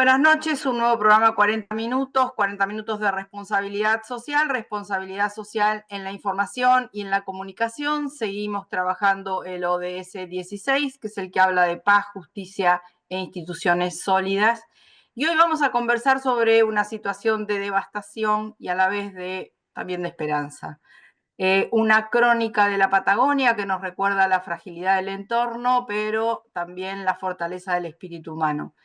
buenas noches. Un nuevo programa 40 minutos de responsabilidad social en la información y en la comunicación. Seguimos trabajando el ODS 16, que es el que habla de paz, justicia e instituciones sólidas. Y hoy vamos a conversar sobre una situación de devastación y a la vez también de esperanza. Una crónica de la Patagonia que nos recuerda la fragilidad del entorno, pero también la fortaleza del espíritu humano.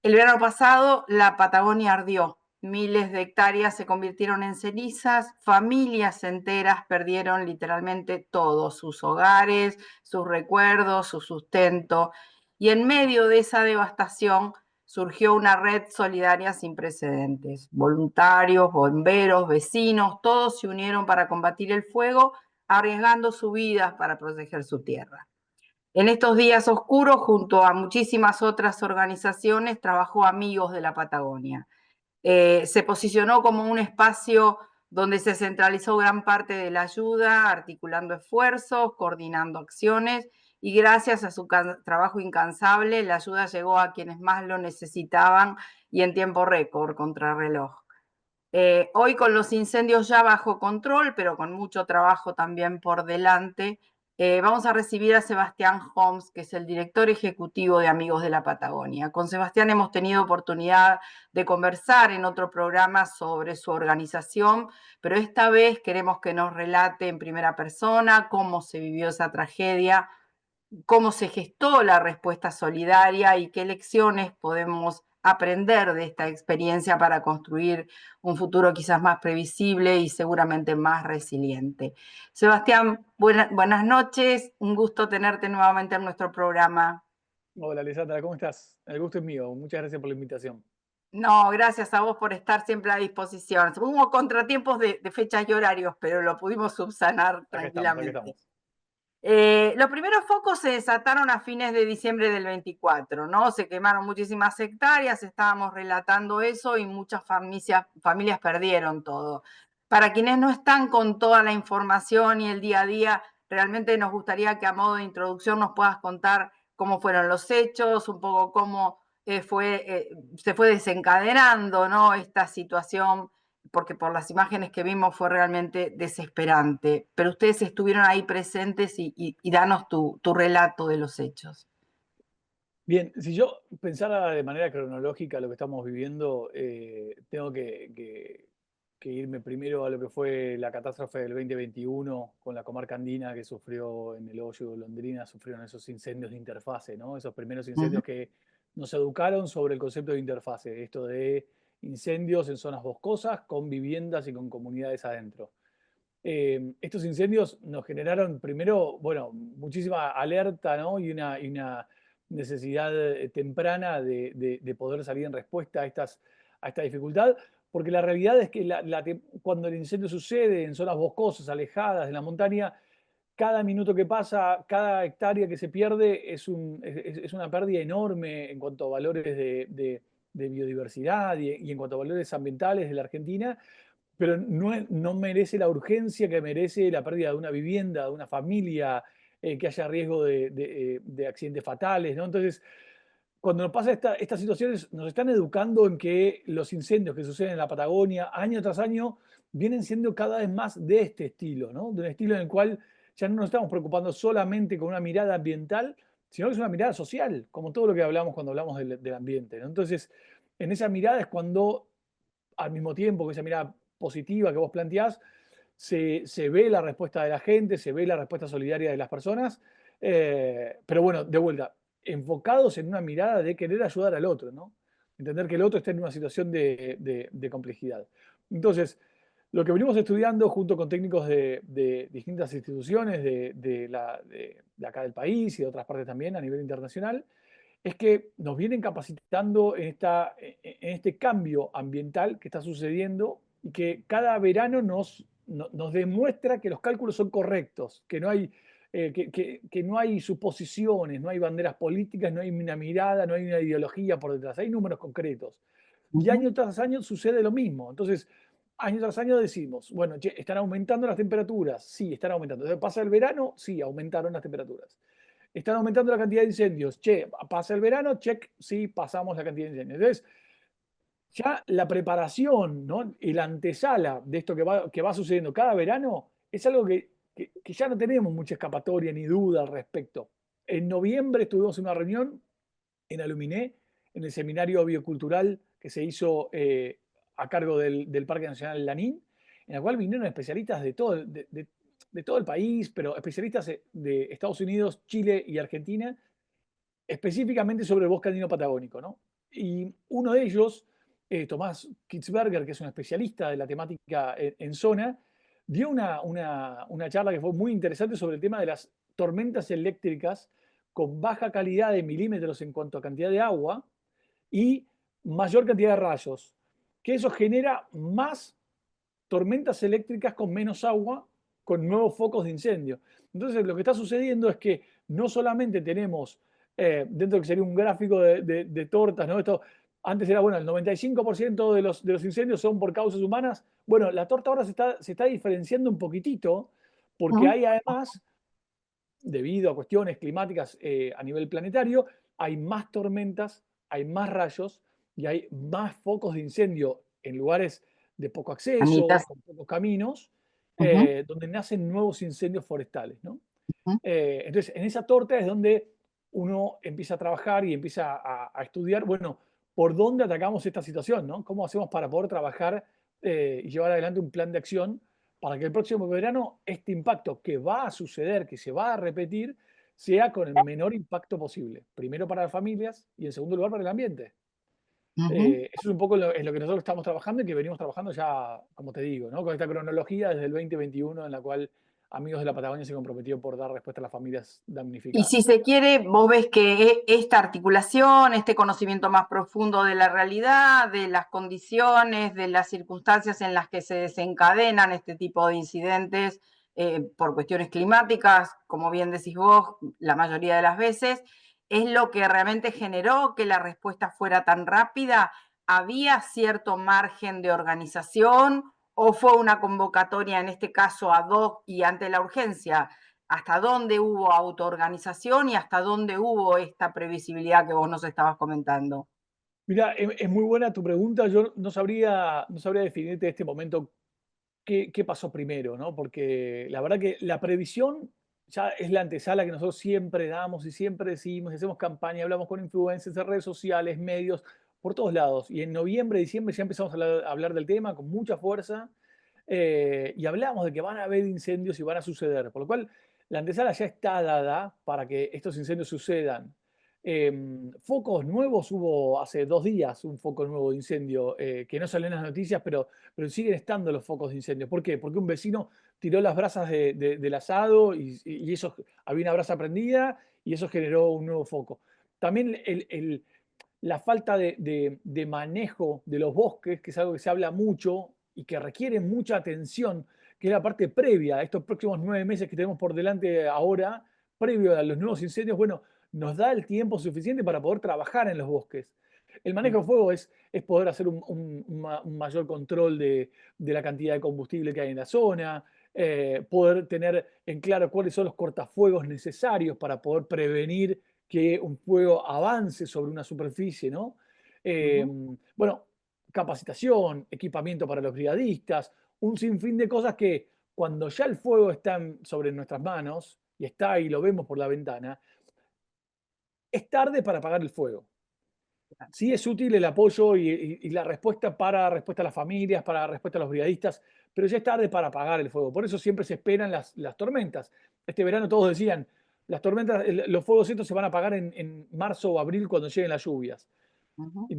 El verano pasado la Patagonia ardió, miles de hectáreas se convirtieron en cenizas, familias enteras perdieron literalmente todo, sus hogares, sus recuerdos, su sustento. Y en medio de esa devastación surgió una red solidaria sin precedentes. Voluntarios, bomberos, vecinos, todos se unieron para combatir el fuego, arriesgando sus vidas para proteger su tierra. En estos días oscuros, junto a muchísimas otras organizaciones, trabajó Amigos de la Patagonia. Se posicionó como un espacio donde se centralizó gran parte de la ayuda, articulando esfuerzos, coordinando acciones, y gracias a su trabajo incansable, la ayuda llegó a quienes más lo necesitaban y en tiempo récord, contrarreloj. Hoy con los incendios ya bajo control, pero con mucho trabajo también por delante, vamos a recibir a Sebastián Homs, que es el director ejecutivo de Amigos de la Patagonia. Con Sebastián hemos tenido oportunidad de conversar en otro programa sobre su organización, pero esta vez queremos que nos relate en primera persona cómo se vivió esa tragedia, cómo se gestó la respuesta solidaria y qué lecciones podemos aprender de esta experiencia para construir un futuro quizás más previsible y seguramente más resiliente. Sebastián, buenas noches, un gusto tenerte nuevamente en nuestro programa. Hola, Alessandra, ¿cómo estás? El gusto es mío. Muchas gracias por la invitación. No, gracias a vos por estar siempre a disposición. Hubo contratiempos de fechas y horarios, pero lo pudimos subsanar Acá estamos, acá tranquilamente. estamos. Los primeros focos se desataron a fines de diciembre del 24, ¿no? Se quemaron muchísimas hectáreas, estábamos relatando eso y muchas familias perdieron todo. Para quienes no están con toda la información y el día a día, realmente nos gustaría que a modo de introducción nos puedas contar cómo fueron los hechos, un poco cómo se fue desencadenando, ¿no? Esta situación, porque por las imágenes que vimos fue realmente desesperante. Pero ustedes estuvieron ahí presentes y danos tu relato de los hechos. Bien, si yo pensara de manera cronológica lo que estamos viviendo, tengo que irme primero a lo que fue la catástrofe del 2021 con la comarca andina que sufrió en el hoyo de Londrina, sufrieron esos incendios de interfase, ¿no? Esos primeros Uh -huh. incendios que nos educaron sobre el concepto de interfase, esto de incendios en zonas boscosas con viviendas y con comunidades adentro. Estos incendios nos generaron primero, bueno, muchísima alerta, ¿no? Y una necesidad temprana de poder salir en respuesta a esta dificultad, porque la realidad es que cuando el incendio sucede en zonas boscosas, alejadas de la montaña, cada minuto que pasa, cada hectárea que se pierde es una pérdida enorme en cuanto a valores de biodiversidad y en cuanto a valores ambientales de la Argentina, pero no merece la urgencia que merece la pérdida de una vivienda, de una familia, que haya riesgo de accidentes fatales, ¿no? Entonces, cuando nos pasa estas situaciones, nos están educando en que los incendios que suceden en la Patagonia, año tras año, vienen siendo cada vez más de este estilo, ¿no? De un estilo en el cual ya no nos estamos preocupando solamente con una mirada ambiental, sino que es una mirada social, como todo lo que hablamos cuando hablamos del ambiente, ¿no? Entonces, en esa mirada es cuando, al mismo tiempo que esa mirada positiva que vos planteás, se ve la respuesta de la gente, se ve la respuesta solidaria de las personas, pero bueno, de vuelta, enfocados en una mirada de querer ayudar al otro, ¿no? Entender que el otro está en una situación de complejidad. Entonces, lo que venimos estudiando junto con técnicos de distintas instituciones de acá del país y de otras partes también a nivel internacional, es que nos vienen capacitando en este cambio ambiental que está sucediendo y que cada verano nos demuestra que los cálculos son correctos, que no hay, que no hay suposiciones, no hay banderas políticas, no hay una mirada, no hay una ideología por detrás, hay números concretos. Uh Y -huh. año tras año sucede lo mismo. Entonces, año tras año decimos, bueno, che, ¿están aumentando las temperaturas? Sí, están aumentando. Entonces, ¿pasa el verano? Sí, aumentaron las temperaturas. ¿Están aumentando la cantidad de incendios? Che, pasa el verano, check, sí, pasamos la cantidad de incendios. Entonces, ya la preparación, ¿no? Y la antesala de esto que va sucediendo cada verano es algo que ya no tenemos mucha escapatoria ni duda al respecto. En noviembre estuvimos en una reunión en Aluminé, en el seminario biocultural que se hizo a cargo del Parque Nacional Lanín, en la cual vinieron especialistas de todo el país, pero especialistas de Estados Unidos, Chile y Argentina, específicamente sobre el bosque andino patagónico, ¿no? Y uno de ellos, Tomás Kitzberger, que es un especialista de la temática en zona, dio una charla que fue muy interesante sobre el tema de las tormentas eléctricas con baja calidad de milímetros en cuanto a cantidad de agua y mayor cantidad de rayos, que eso genera más tormentas eléctricas con menos agua, con nuevos focos de incendio. Entonces, lo que está sucediendo es que no solamente tenemos, dentro de que sería un gráfico de tortas, ¿no? Esto, antes era, bueno, el 95% de los incendios son por causas humanas. Bueno, la torta ahora se está diferenciando un poquitito porque Ujú. hay además, debido a cuestiones climáticas a nivel planetario, hay más tormentas, hay más rayos y hay más focos de incendio en lugares de poco acceso, Anitas. con pocos caminos, Ujú, donde nacen nuevos incendios forestales, ¿no? ujú. Entonces, en esa torta es donde uno empieza a trabajar y empieza a estudiar, bueno, por dónde atacamos esta situación, ¿no? ¿Cómo hacemos para poder trabajar y llevar adelante un plan de acción para que el próximo verano este impacto que va a suceder, que se va a repetir, sea con el menor impacto posible? Primero para las familias y en segundo lugar para el ambiente. Ujú. Eso es un poco en lo que nosotros estamos trabajando y que venimos trabajando ya, como te digo, ¿no? Con esta cronología desde el 2021 en la cual Amigos de la Patagonia se comprometió por dar respuesta a las familias Y si damnificadas. se quiere, vos ves que esta articulación, este conocimiento más profundo de la realidad, de las condiciones, de las circunstancias en las que se desencadenan este tipo de incidentes por cuestiones climáticas, como bien decís vos, la mayoría de las veces, es lo que realmente generó que la respuesta fuera tan rápida. ¿Había cierto margen de organización o fue una convocatoria, en este caso, ad hoc y ante la urgencia? ¿Hasta dónde hubo autoorganización y hasta dónde hubo esta previsibilidad que vos nos estabas comentando? Mira, es muy buena tu pregunta. Yo no sabría definirte en este momento qué pasó primero, ¿no? Porque la verdad que la previsión ya es la antesala que nosotros siempre damos y siempre decimos, hacemos campaña, hablamos con influencers de redes sociales, medios, por todos lados. Y en noviembre, diciembre ya empezamos a hablar del tema con mucha fuerza y hablamos de que van a haber incendios y van a suceder. Por lo cual, la antesala ya está dada para que estos incendios sucedan. Focos nuevos hubo hace 2 días, un foco nuevo de incendio que no salió en las noticias, pero siguen estando los focos de incendio. ¿Por qué? Porque un vecino tiró las brasas del asado y eso, había una brasa prendida y eso generó un nuevo foco. También la falta de manejo de los bosques, que es algo que se habla mucho y que requiere mucha atención, que es la parte previa a estos próximos 9 meses que tenemos por delante ahora, previo a los nuevos incendios, bueno, nos da el tiempo suficiente para poder trabajar en los bosques. El manejo de fuego es poder hacer un mayor control de la cantidad de combustible que hay en la zona, poder tener en claro cuáles son los cortafuegos necesarios para poder prevenir que un fuego avance sobre una superficie, ¿no? Ujú. Bueno, capacitación, equipamiento para los brigadistas, un sinfín de cosas que cuando ya el fuego está sobre nuestras manos y está ahí, lo vemos por la ventana, es tarde para apagar el fuego. Sí es útil el apoyo y la respuesta a las familias, para la respuesta a los brigadistas, pero ya es tarde para apagar el fuego. Por eso siempre se esperan las tormentas. Este verano todos decían, las tormentas, los fuegos estos se van a apagar en marzo o abril cuando lleguen las lluvias. Ujú. Y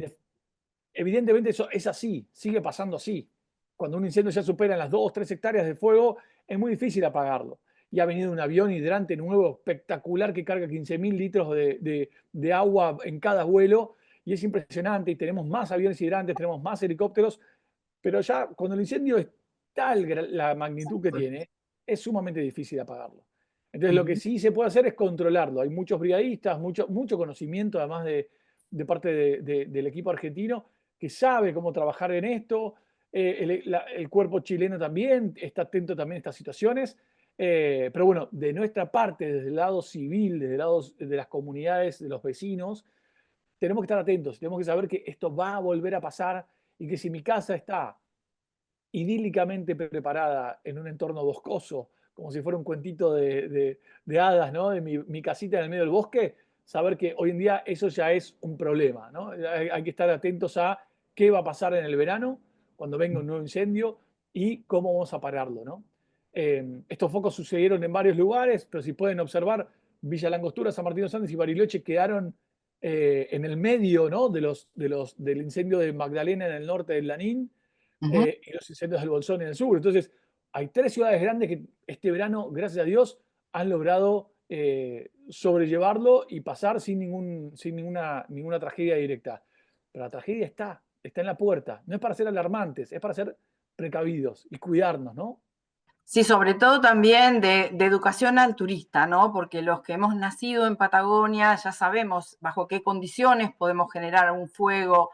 evidentemente eso es así, sigue pasando así. Cuando un incendio ya supera las 2 o 3 hectáreas de fuego, es muy difícil apagarlo. Y ha venido un avión hidrante nuevo, espectacular, que carga 15.000 litros de agua en cada vuelo. Y es impresionante. Y tenemos más aviones hidrantes, tenemos más helicópteros. Pero ya cuando el incendio es tal la magnitud que tiene, es sumamente difícil apagarlo. Entonces lo que Ujú. sí se puede hacer es controlarlo. Hay muchos brigadistas, mucho conocimiento, además de parte del equipo argentino, que sabe cómo trabajar en esto. El cuerpo chileno también está atento también a estas situaciones. Pero bueno, de nuestra parte, desde el lado civil, desde el lado de las comunidades, de los vecinos, tenemos que estar atentos, tenemos que saber que esto va a volver a pasar y que si mi casa está idílicamente preparada en un entorno boscoso, como si fuera un cuentito de hadas, ¿no? De mi casita en el medio del bosque, saber que hoy en día eso ya es un problema, ¿no? Hay que estar atentos a qué va a pasar en el verano, cuando venga un nuevo incendio, y cómo vamos a pararlo, ¿no? Estos focos sucedieron en varios lugares, pero si pueden observar, Villa Langostura, San Martín de los Andes y Bariloche quedaron en el medio, ¿no? Del incendio de Magdalena en el norte del Lanín, Ujú. y los incendios del Bolsón en el sur. Entonces, hay 3 ciudades grandes que este verano, gracias a Dios, han logrado sobrellevarlo y pasar sin ninguna tragedia directa. Pero la tragedia está en la puerta. No es para ser alarmantes, es para ser precavidos y cuidarnos, ¿no? Sí, sobre todo también de educación al turista, ¿no? Porque los que hemos nacido en Patagonia ya sabemos bajo qué condiciones podemos generar un fuego,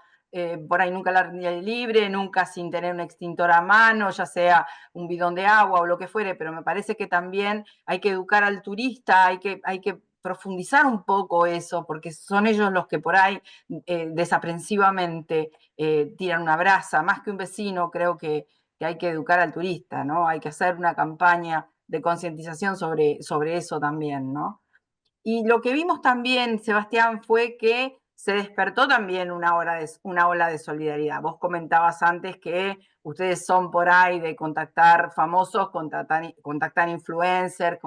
por ahí nunca al aire libre, nunca sin tener un extintor a mano, ya sea un bidón de agua o lo que fuere, pero me parece que también hay que educar al turista, hay que profundizar un poco eso, porque son ellos los que por ahí desaprensivamente tiran una brasa, más que un vecino, creo que hay que educar al turista, ¿no? Hay que hacer una campaña de concientización sobre eso también, ¿no? Y lo que vimos también, Sebastián, fue que se despertó también una ola de solidaridad. Vos comentabas antes que ustedes son por ahí de contactar famosos, contactar influencers,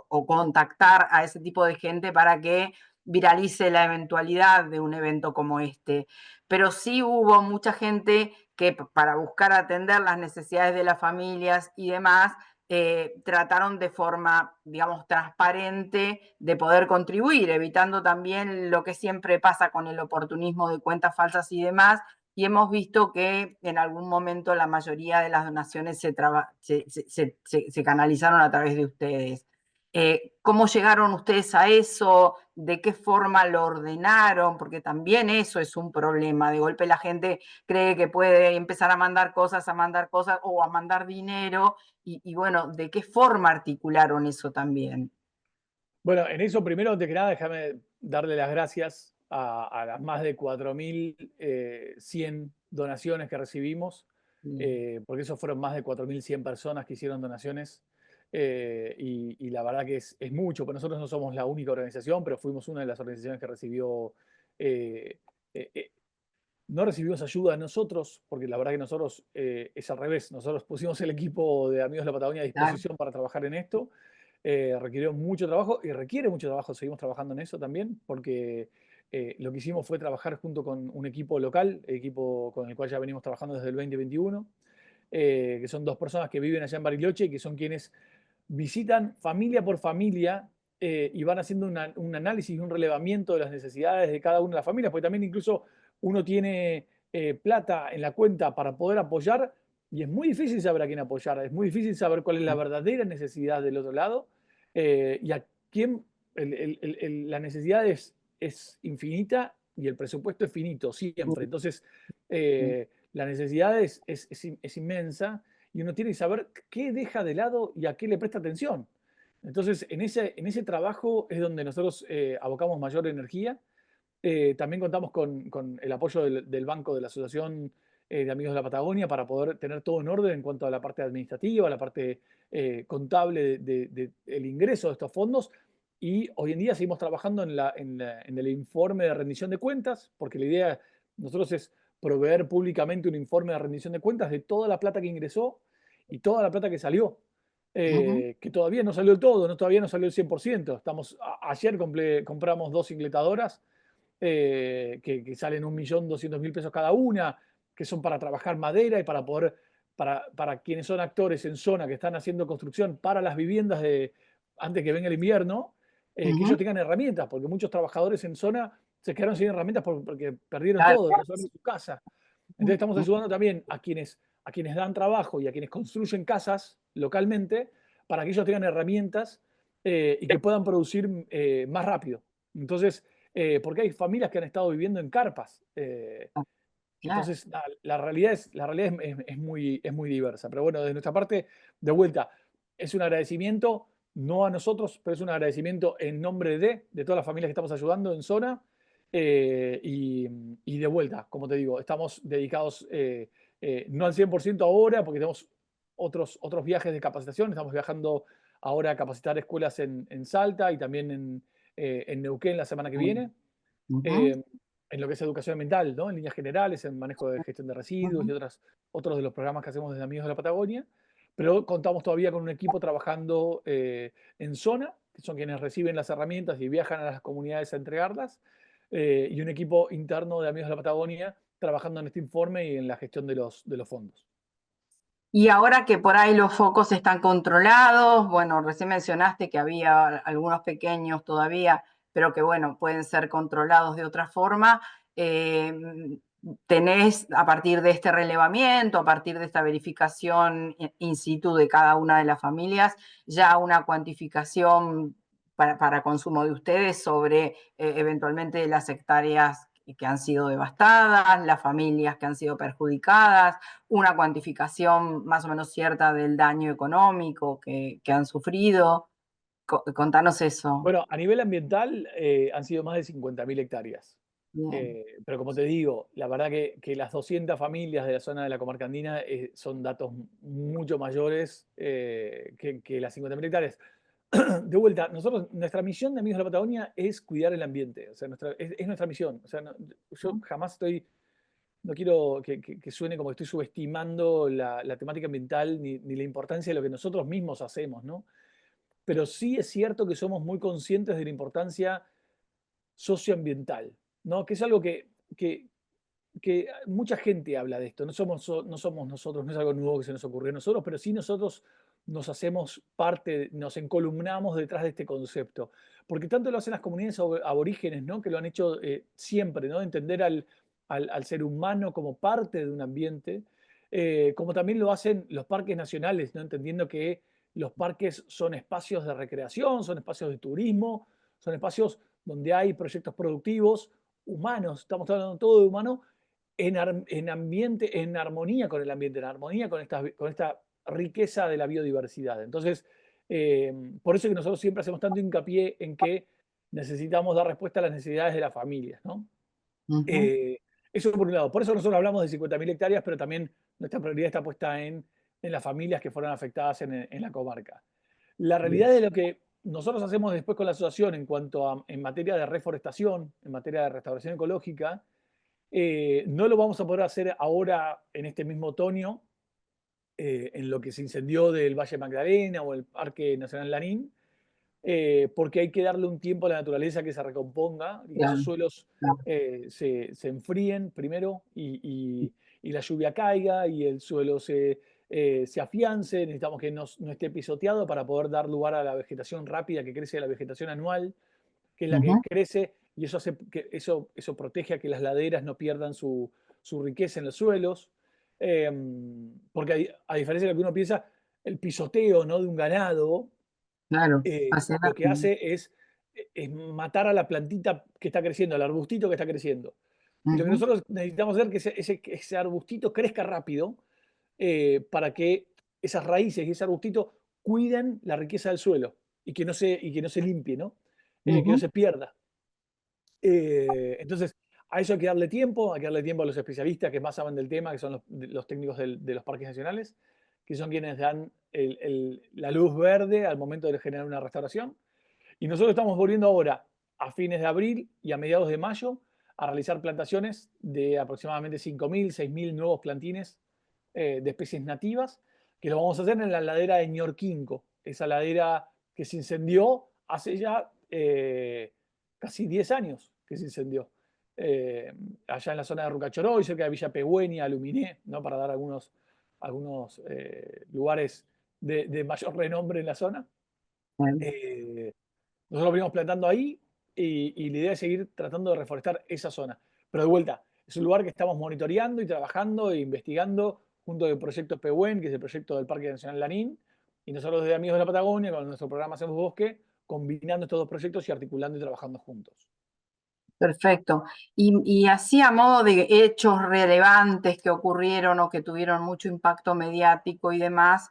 o contactar a ese tipo de gente para que viralice la eventualidad de un evento como este. Pero sí hubo mucha gente que para buscar atender las necesidades de las familias y demás, trataron de forma, digamos, transparente de poder contribuir, evitando también lo que siempre pasa con el oportunismo de cuentas falsas y demás. Y hemos visto que en algún momento la mayoría de las donaciones se canalizaron a través de ustedes. ¿Cómo llegaron ustedes a eso? ¿De qué forma lo ordenaron? Porque también eso es un problema. De golpe la gente cree que puede empezar a mandar cosas o a mandar dinero y bueno, ¿de qué forma articularon eso también? Bueno, en eso primero, antes que nada, déjame darle las gracias a las más de 4.100 donaciones que recibimos, Mm. porque esos fueron más de 4.100 personas que hicieron donaciones, y la verdad que es mucho, pero nosotros no somos la única organización, pero fuimos una de las organizaciones que recibió, eh, eh, eh, no recibimos ayuda nosotros, porque la verdad que nosotros es al revés, nosotros pusimos el equipo de Amigos de la Patagonia a Claro. disposición para trabajar en esto. Requirió mucho trabajo y requiere mucho trabajo, seguimos trabajando en eso también, porque lo que hicimos fue trabajar junto con un equipo local, equipo con el cual ya venimos trabajando desde el 2021, que son 2 personas que viven allá en Bariloche y que son quienes visitan familia por familia, y van haciendo un análisis y un relevamiento de las necesidades de cada una de las familias, porque también incluso uno tiene plata en la cuenta para poder apoyar y es muy difícil saber a quién apoyar, es muy difícil saber cuál es la verdadera necesidad del otro lado, y a quién la necesidad es infinita y el presupuesto es finito siempre. Entonces, la necesidad es inmensa y uno tiene que saber qué deja de lado y a qué le presta atención. Entonces, en ese trabajo es donde nosotros abocamos mayor energía. También contamos con el apoyo del Banco de la Asociación de Amigos de la Patagonia para poder tener todo en orden en cuanto a la parte administrativa, la parte contable del ingreso de estos fondos. Y hoy en día seguimos trabajando en el informe de rendición de cuentas, porque la idea de nosotros es proveer públicamente un informe de rendición de cuentas de toda la plata que ingresó y toda la plata que salió. Ujú. Que todavía no salió el todo, todavía no salió el 100%. Ayer compramos 2 incletadoras que salen 1.200.000 pesos cada una, que son para trabajar madera y para poder, para quienes son actores en zona que están haciendo construcción para las viviendas antes que venga el invierno, que ellos Ujú. tengan herramientas, porque muchos trabajadores en zona se quedaron sin herramientas porque perdieron Claro, todo, claro. perdieron su casa. Entonces estamos Ujú. ayudando también a quienes dan trabajo y a quienes construyen casas localmente para que ellos tengan herramientas y que puedan producir más rápido. Entonces, porque hay familias que han estado viviendo en carpas. Claro. Entonces, la realidad es muy diversa. Pero bueno, de nuestra parte, de vuelta, es un agradecimiento, no a nosotros, pero es un agradecimiento en nombre de todas las familias que estamos ayudando en zona. Y de vuelta, como te digo, estamos dedicados no al 100% ahora, porque tenemos otros viajes de capacitación. Estamos viajando ahora a capacitar escuelas en Salta y también en Neuquén la semana que viene, Ujú, eh, en lo que es educación ambiental, ¿no? En líneas generales, en manejo de gestión de residuos y ujú. otros de los programas que hacemos desde Amigos de la Patagonia. Pero contamos todavía con un equipo trabajando en zona, que son quienes reciben las herramientas y viajan a las comunidades a entregarlas, y un equipo interno de Amigos de la Patagonia trabajando en este informe y en la gestión de los fondos. Y ahora que por ahí los focos están controlados, bueno, recién mencionaste que había algunos pequeños todavía, pero que bueno, pueden ser controlados de otra forma. eh, ¿Tenés a partir de este relevamiento, a partir de esta verificación in situ de cada una de las familias, ya una cuantificación para consumo de ustedes sobre eventualmente las hectáreas que han sido devastadas, las familias que han sido perjudicadas, una cuantificación más o menos cierta del daño económico que han sufrido? Contanos eso. Bueno, a nivel ambiental han sido más de 50.000 hectáreas. Bien. Pero como te digo, la verdad que las 200 familias de la zona de la comarca andina son datos mucho mayores que las 50.000 hectáreas. De vuelta, nuestra misión de Amigos de la Patagonia es cuidar el ambiente. O sea, es nuestra misión. O sea, yo jamás no quiero que suene como que estoy subestimando la temática ambiental ni la importancia de lo que nosotros mismos hacemos, ¿no? Pero sí es cierto que somos muy conscientes de la importancia socioambiental, ¿no? Que es algo que, que mucha gente habla de esto. No somos nosotros, no es algo nuevo que se nos ocurrió a nosotros, pero sí nosotros nos hacemos parte, nos encolumnamos detrás de este concepto. Porque tanto lo hacen las comunidades aborígenes, ¿no? Que lo han hecho siempre, ¿no? Entender al ser humano como parte de un ambiente, como también lo hacen los parques nacionales, ¿no? Entendiendo que los parques son espacios de recreación, son espacios de turismo, son espacios donde hay proyectos productivos humanos, estamos hablando todo de humano, en ambiente, en armonía con el ambiente, en armonía con esta riqueza de la biodiversidad. Entonces, por eso es que nosotros siempre hacemos tanto hincapié en que necesitamos dar respuesta a las necesidades de las familias, ¿no? Ujú. Eh, Eso por un lado. Por eso nosotros hablamos de 50.000 hectáreas, pero también nuestra prioridad está puesta en las familias que fueron afectadas en la comarca. La Bien. realidad de lo que nosotros hacemos después con la asociación en cuanto a en materia de reforestación, en materia de restauración ecológica, no lo vamos a poder hacer ahora en este mismo otoño, en lo que se incendió del Valle Magdalena o el Parque Nacional Lanín, porque hay que darle un tiempo a la naturaleza que se recomponga y que esos Claro, suelos claro. se enfríen primero y la lluvia caiga y el suelo se afiance. Necesitamos que no esté pisoteado para poder dar lugar a la vegetación rápida que crece, la vegetación anual, que es la que Ujú, crece y eso, hace que, eso protege a que las laderas no pierdan su riqueza en los suelos. Eh, Porque a diferencia de lo que uno piensa, el pisoteo, ¿no? De un ganado claro. Hacer, lo que hace es matar a la plantita que está creciendo, al arbustito que está creciendo. Y lo que ujú, nosotros necesitamos hacer es que ese arbustito crezca rápido para que esas raíces y ese arbustito cuiden la riqueza del suelo y que no se limpie, ¿no? Que no ujú. se pierda. Entonces, a eso hay que darle tiempo a los especialistas que más saben del tema, que son los técnicos de los parques nacionales, que son quienes dan la luz verde al momento de generar una restauración. Y nosotros estamos volviendo ahora, a fines de abril y a mediados de mayo, a realizar plantaciones de aproximadamente 5.000, 6.000 nuevos plantines de especies nativas, que lo vamos a hacer en la ladera de Ñorquinco, esa ladera que se incendió hace ya casi 10 años que se incendió. Eh, Allá en la zona de Rucachoroy, cerca de Villa Pegüeña, Aluminé, ¿no? Para dar algunos lugares de mayor renombre en la zona. Bien. Eh, Nosotros lo venimos plantando ahí y la idea es seguir tratando de reforestar esa zona. Pero de vuelta, es un lugar que estamos monitoreando y trabajando e investigando junto al proyecto PEHUEN, que es el proyecto del Parque Nacional Lanín, y nosotros desde Amigos de la Patagonia, con nuestro programa Hacemos Bosque, combinando estos dos proyectos y articulando y trabajando juntos. Perfecto. Y así a modo de hechos relevantes que ocurrieron o que tuvieron mucho impacto mediático y demás,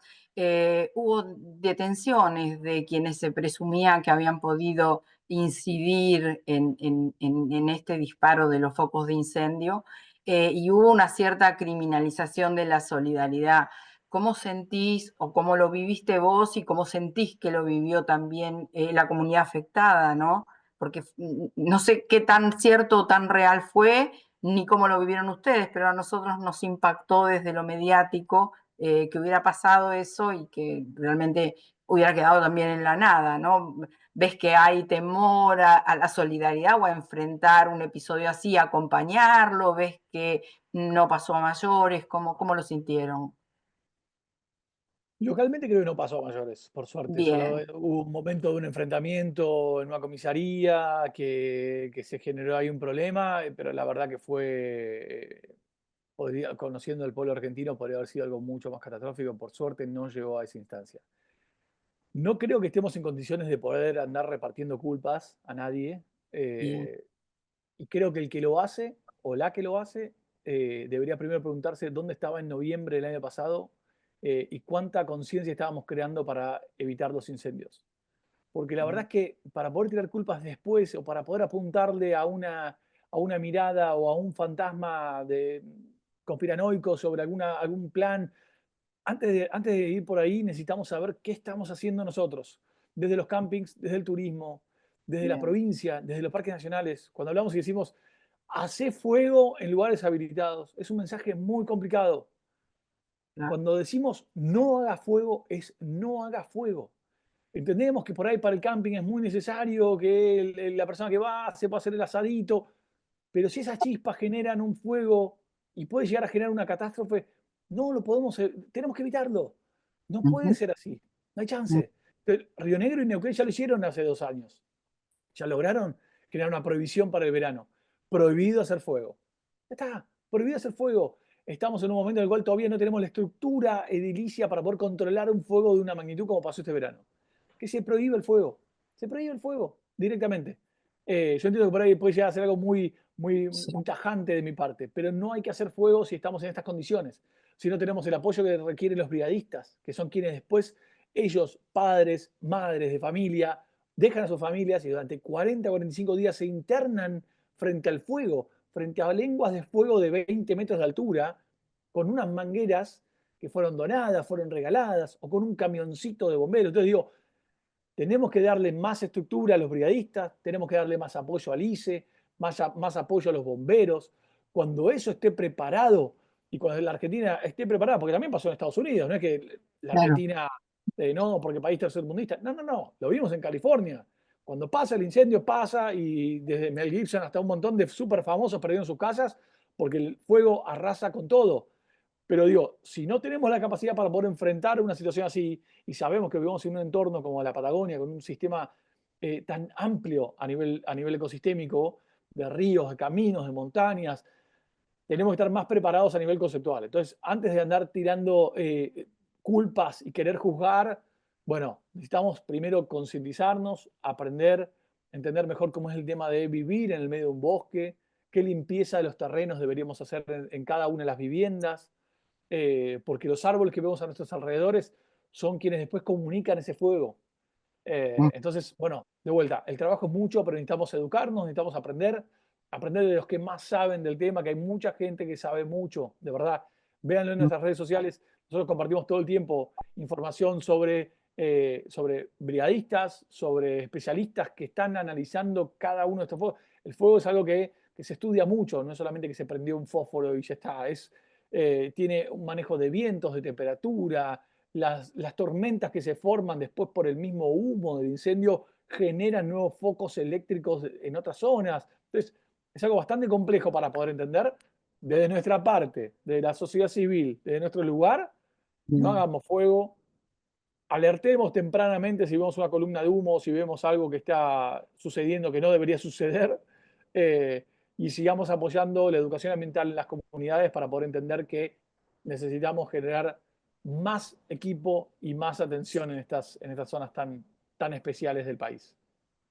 hubo detenciones de quienes se presumían que habían podido incidir en este disparo de los focos de incendio, y hubo una cierta criminalización de la solidaridad. ¿Cómo sentís o cómo lo viviste vos y cómo sentís que lo vivió también la comunidad afectada, ¿no? Porque no sé qué tan cierto o tan real fue, ni cómo lo vivieron ustedes, pero a nosotros nos impactó desde lo mediático que hubiera pasado eso y que realmente hubiera quedado también en la nada, ¿no? Ves que hay temor a la solidaridad o a enfrentar un episodio así, a acompañarlo, ves que no pasó a mayores, ¿cómo lo sintieron? Localmente creo que no pasó a mayores, por suerte. Solo Bien, hubo un momento de un enfrentamiento en una comisaría que se generó ahí un problema, pero la verdad que conociendo el pueblo argentino, podría haber sido algo mucho más catastrófico. Por suerte no llegó a esa instancia. No creo que estemos en condiciones de poder andar repartiendo culpas a nadie. bien, eh, y creo que el que lo hace, o la que lo hace, debería primero preguntarse dónde estaba en noviembre del año pasado y cuánta conciencia estábamos creando para evitar los incendios. Porque la verdad es que para poder tirar culpas después o para poder apuntarle a una mirada o a un fantasma conspiranoico sobre algún plan, antes de ir por ahí necesitamos saber qué estamos haciendo nosotros, desde los campings, desde el turismo, desde la bien, provincia, desde los parques nacionales. Cuando hablamos y decimos, hace fuego en lugares habilitados, es un mensaje muy complicado. claro, Cuando decimos no haga fuego, es no haga fuego. Entendemos que por ahí para el camping es muy necesario que la persona que va sepa hacer el asadito, pero si esas chispas generan un fuego y puede llegar a generar una catástrofe, no lo podemos, tenemos que evitarlo. No puede ujú, ser así, no hay ujú, chance. Pero Río Negro y Neuquén ya lo hicieron hace 2 años. Ya lograron crear una prohibición para el verano. Prohibido hacer fuego. Ya está, prohibido hacer fuego. Estamos en un momento en el cual todavía no tenemos la estructura edilicia para poder controlar un fuego de una magnitud como pasó este verano. Que se prohíbe el fuego. Se prohíbe el fuego directamente. Yo entiendo que por ahí puede llegar a ser algo sí, muy tajante de mi parte, pero no hay que hacer fuego si estamos en estas condiciones. Si no tenemos el apoyo que requieren los brigadistas, que son quienes después, ellos, padres, madres de familia, dejan a sus familias y durante 40 o 45 días se internan frente al fuego, frente a lenguas de fuego de 20 metros de altura, con unas mangueras que fueron donadas, fueron regaladas, o con un camioncito de bomberos. Entonces digo, tenemos que darle más estructura a los brigadistas, tenemos que darle más apoyo al ICE, más apoyo a los bomberos. Cuando eso esté preparado y cuando la Argentina esté preparada, porque también pasó en Estados Unidos, no es que la claro, Argentina, no, porque país tercermundista, no, no, no, lo vimos en California. Cuando pasa el incendio pasa y desde Mel Gibson hasta un montón de súper famosos perdieron sus casas porque el fuego arrasa con todo. Pero digo, si no tenemos la capacidad para poder enfrentar una situación así y sabemos que vivimos en un entorno como la Patagonia, con un sistema tan amplio a nivel ecosistémico, de ríos, de caminos, de montañas, tenemos que estar más preparados a nivel conceptual. Entonces, antes de andar tirando culpas y querer juzgar, bueno, necesitamos primero concientizarnos, aprender, entender mejor cómo es el tema de vivir en el medio de un bosque, qué limpieza de los terrenos deberíamos hacer en cada una de las viviendas, porque los árboles que vemos a nuestros alrededores son quienes después comunican ese fuego. Entonces, bueno, de vuelta, el trabajo es mucho, pero necesitamos educarnos, necesitamos aprender de los que más saben del tema, que hay mucha gente que sabe mucho, de verdad. Véanlo en nuestras redes sociales, nosotros compartimos todo el tiempo información sobre brigadistas, sobre especialistas que están analizando cada uno de estos fuegos. El fuego es algo que se estudia mucho, no es solamente que se prendió un fósforo y ya está, tiene un manejo de vientos, de temperatura, las tormentas que se forman después por el mismo humo del incendio generan nuevos focos eléctricos en otras zonas. Entonces, es algo bastante complejo para poder entender. Desde nuestra parte, de la sociedad civil, desde nuestro lugar, no bien. hagamos fuego, alertemos tempranamente si vemos una columna de humo, si vemos algo que está sucediendo que no debería suceder, eh, y sigamos apoyando la educación ambiental en las comunidades para poder entender que necesitamos generar más equipo y más atención en estas zonas tan especiales del país.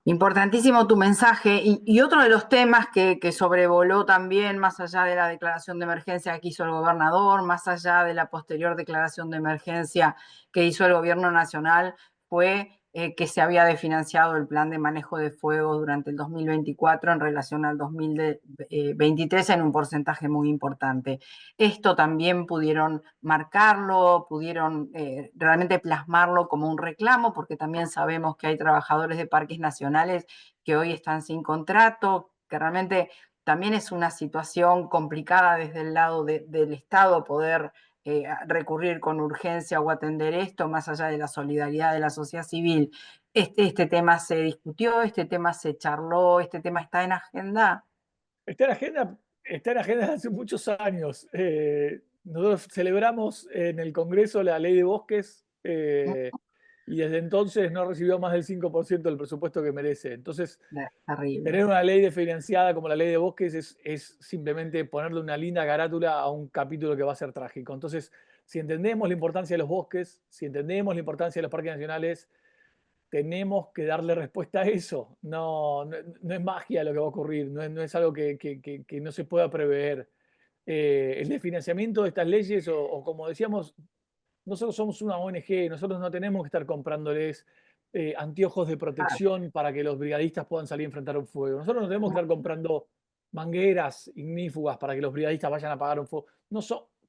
Importantísimo tu mensaje. Y otro de los temas que sobrevoló también, más allá de la declaración de emergencia que hizo el gobernador, más allá de la posterior declaración de emergencia que hizo el gobierno nacional, fue que se había desfinanciado el plan de manejo de fuego durante el 2024 en relación al 2023 en un porcentaje muy importante. Esto también pudieron marcarlo, pudieron realmente plasmarlo como un reclamo, porque también sabemos que hay trabajadores de parques nacionales que hoy están sin contrato, que realmente también es una situación complicada desde el lado del Estado poder recurrir con urgencia o atender esto, más allá de la solidaridad de la sociedad civil. Este tema se discutió, este tema se charló, este tema está en agenda. Está en agenda desde hace muchos años. Nosotros celebramos en el Congreso la ley de bosques y desde entonces no recibió más del 5% del presupuesto que merece. Entonces, Terrible. tener una ley financiada como la ley de bosques es simplemente ponerle una linda carátula a un capítulo que va a ser trágico. Entonces, si entendemos la importancia de los bosques, si entendemos la importancia de los parques nacionales, tenemos que darle respuesta a eso. No es magia lo que va a ocurrir, no es algo que no se pueda prever. El desfinanciamiento de estas leyes, o como decíamos, nosotros somos una ONG, nosotros no tenemos que estar comprándoles anteojos de protección para que los brigadistas puedan salir a enfrentar un fuego. Nosotros no tenemos que estar comprando mangueras ignífugas para que los brigadistas vayan a apagar un fuego. No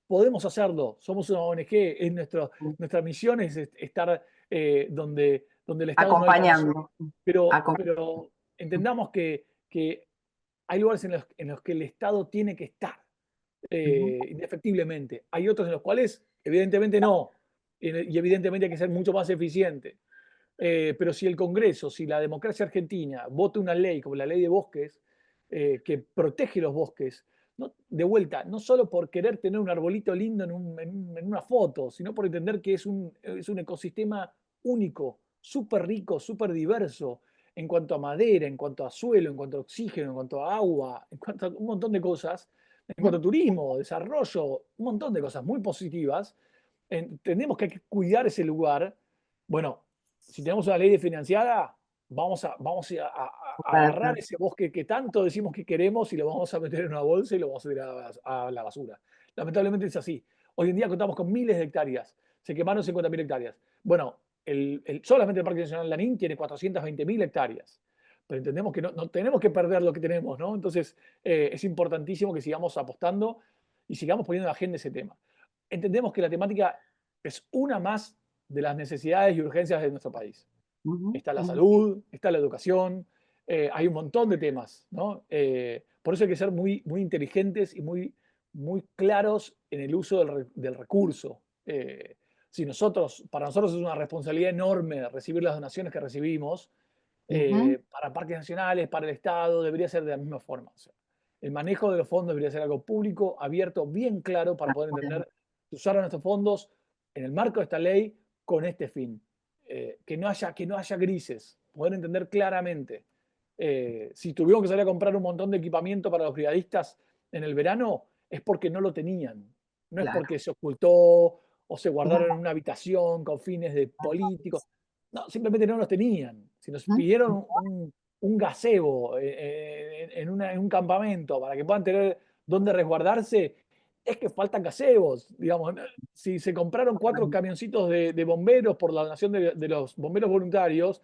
podemos hacerlo, somos una ONG, nuestra misión es estar donde el Estado no alcanzó. Acompañando. Pero entendamos que hay lugares en los que el Estado tiene que estar indefectiblemente. Hay otros en los cuales, evidentemente, no. Y evidentemente hay que ser mucho más eficiente. Pero si el Congreso, si la democracia argentina vota una ley como la ley de bosques, que protege los bosques, de vuelta, no solo por querer tener un arbolito lindo en una foto, sino por entender que es un ecosistema único, súper rico, súper diverso, en cuanto a madera, en cuanto a suelo, en cuanto a oxígeno, en cuanto a agua, en cuanto a un montón de cosas, en cuanto a turismo, desarrollo, un montón de cosas muy positivas. Entendemos que hay que cuidar ese lugar. Bueno, si tenemos una ley financiada, vamos a agarrar ese bosque que tanto decimos que queremos y lo vamos a meter en una bolsa y lo vamos a tirar a la basura. Lamentablemente es así. Hoy en día contamos con miles de hectáreas. Se quemaron 50.000 hectáreas. Bueno, solamente el Parque Nacional Lanín tiene 420.000 hectáreas. Pero entendemos que no tenemos que perder lo que tenemos, ¿no? Entonces, es importantísimo que sigamos apostando y sigamos poniendo en la agenda ese tema. Entendemos que la temática es una más de las necesidades y urgencias de nuestro país. Está la salud, está la educación, hay un montón de temas, ¿no? Por eso hay que ser muy inteligentes y muy claros en el uso del recurso. Si para nosotros es una responsabilidad enorme recibir las donaciones que recibimos, para parques nacionales, para el Estado, debería ser de la misma forma. O sea, el manejo de los fondos debería ser algo público, abierto, bien claro para poder entender que usaron estos fondos en el marco de esta ley con este fin. Que no haya grises, poder entender claramente. Si tuvimos que salir a comprar un montón de equipamiento para los brigadistas en el verano, es porque no lo tenían. No es Claro. porque se ocultó o se guardaron en una habitación con fines de políticos. No, simplemente no los tenían. Si nos pidieron un gazebo en un campamento para que puedan tener dónde resguardarse, es que faltan gazebos. Digamos, si se compraron 4 camioncitos de bomberos por la donación de los bomberos voluntarios,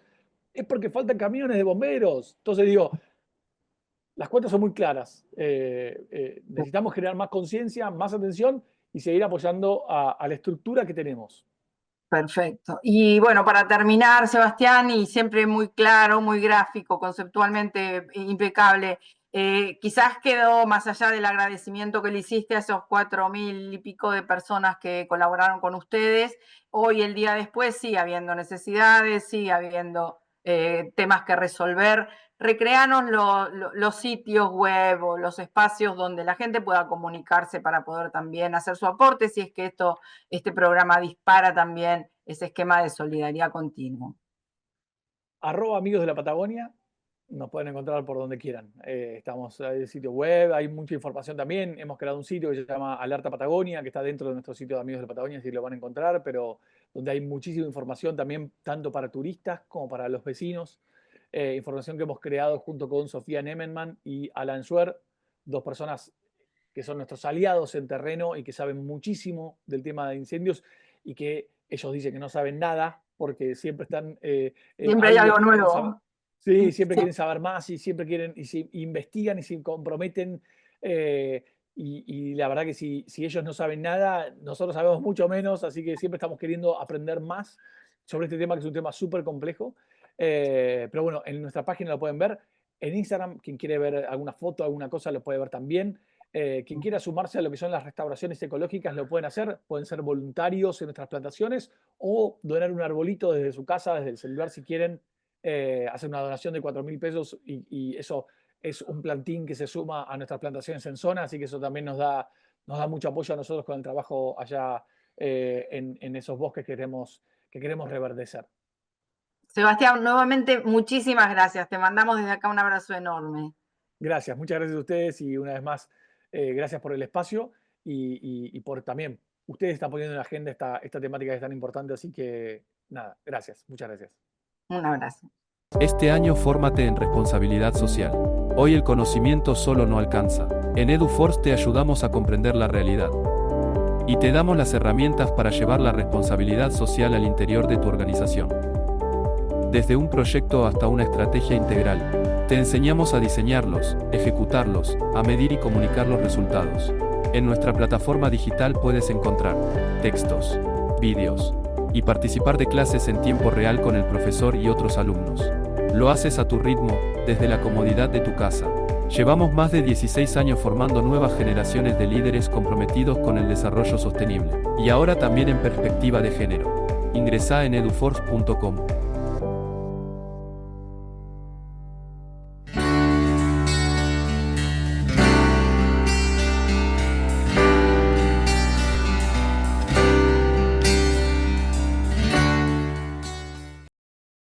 es porque faltan camiones de bomberos. Entonces digo, las cuentas son muy claras. Necesitamos generar más conciencia, más atención y seguir apoyando a la estructura que tenemos. Perfecto. Y bueno, para terminar, Sebastián, y siempre muy claro, muy gráfico, conceptualmente impecable, quizás quedó más allá del agradecimiento que le hiciste a esos 4.000 y pico de personas que colaboraron con ustedes, hoy el día después sigue habiendo necesidades, sigue habiendo temas que resolver. Recreanos los sitios web o los espacios donde la gente pueda comunicarse para poder también hacer su aporte, si es que este programa dispara también ese esquema de solidaridad continuo. @amigos de la Patagonia, nos pueden encontrar por donde quieran. Estamos en el sitio web, hay mucha información también. Hemos creado un sitio que se llama Alerta Patagonia, que está dentro de nuestro sitio de Amigos de la Patagonia, si lo van a encontrar, pero donde hay muchísima información también, tanto para turistas como para los vecinos. información que hemos creado junto con Sofía Nemenman y Alan Schwer, dos personas que son nuestros aliados en terreno y que saben muchísimo del tema de incendios y que ellos dicen que no saben nada porque siempre están... siempre hay algo nuevo. Sí, siempre quieren saber más y siempre quieren, y se investigan y se comprometen. Y la verdad que si ellos no saben nada, nosotros sabemos mucho menos, así que siempre estamos queriendo aprender más sobre este tema, que es un tema súper complejo. Pero bueno, en nuestra página lo pueden ver. En Instagram, quien quiere ver alguna foto, alguna cosa, lo puede ver también. Quien quiera sumarse a lo que son las restauraciones ecológicas lo pueden hacer. Pueden ser voluntarios en nuestras plantaciones o donar un arbolito desde su casa, desde el celular si quieren. Hacer una donación de 4.000 pesos y eso es un plantín que se suma a nuestras plantaciones en zona, así que eso también nos da mucho apoyo a nosotros con el trabajo allá en esos bosques que queremos reverdecer. Sebastián, nuevamente muchísimas gracias. Te mandamos desde acá un abrazo enorme. Gracias, muchas gracias a ustedes y una vez más, gracias por el espacio y por también, ustedes están poniendo en la agenda esta temática que es tan importante, así que nada, gracias, muchas gracias. Un abrazo. Este año fórmate en responsabilidad social. Hoy el conocimiento solo no alcanza. En EduForce te ayudamos a comprender la realidad y te damos las herramientas para llevar la responsabilidad social al interior de tu organización. Desde un proyecto hasta una estrategia integral, te enseñamos a diseñarlos, ejecutarlos, a medir y comunicar los resultados. En nuestra plataforma digital puedes encontrar textos, vídeos y participar de clases en tiempo real con el profesor y otros alumnos. Lo haces a tu ritmo, desde la comodidad de tu casa. Llevamos más de 16 años formando nuevas generaciones de líderes comprometidos con el desarrollo sostenible. Y ahora también en perspectiva de género. Ingresá en eduforce.com.